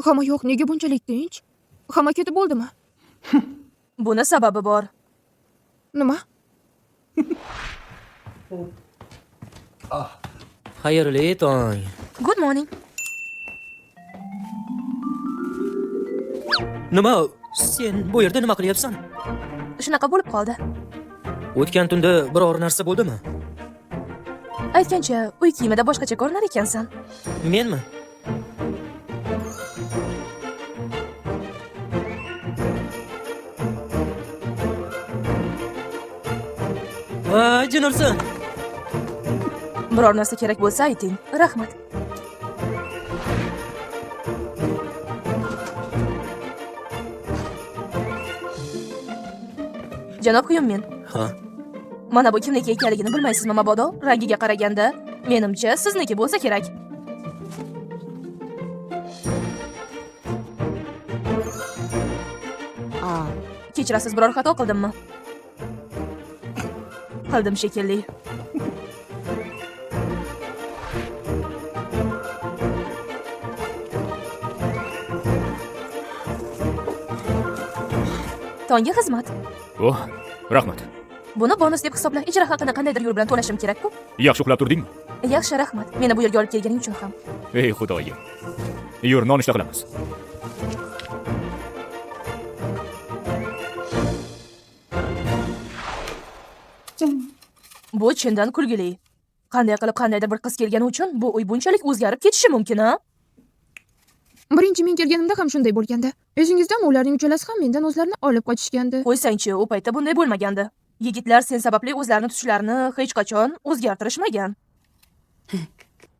Hamma yo'q, nega bunchalik tinch? Hamma ketib bo'ldimi? Buni sababi bor. Nima? Xayrli tong. Good morning. Nima? Sen bu yerda nima qilyapsan? Shunaqa bo'lib qoldi. O'tgan tunda biror narsa bo'ldimi? Aytgancha, uy kiyimida boshqacha ko'rinar ekansan. Menmi? Voy, Jinurson. Biror narsa kerak bo'lsa ayting. Rahmat. Janob Hyunmin, Ha. mana bu kimniki ekanligini bilmaysizmi mabodo? Rangiga qaraganda, menimcha sizniki bo'lsa kerak. Kechirasiz, biror xato qildimmi? Qildim shekilli. Tonga xizmat. Oh, rahmat. Buni bonus deb hisobla. Ijara haqini qandaydir yo'l bilan to'lashim kerak-ku. Yaxshi uxlab turdingmi? Yaxshi, rahmat. Meni bu yerga olib kelganing uchun ham. Ey xudoyim. Yur, nonushta qilamiz. Bu chindan kulgili. Qanday qilib qandaydir bir qiz kelgani uchun bu uy bunchalik o'zgarib ketishi mumkin-a? Birinchi men kelganimda ham shunday bo'lgandi. Esingizdami, ularning uchalasi ham mendan o'zlarini olib qochishgandi. Qo'ysangchi, u paytda bunday bo'lmagandi. Yigitlar sen sababli o'zlarini tutishlarini hech qachon o'zgartirishmagan.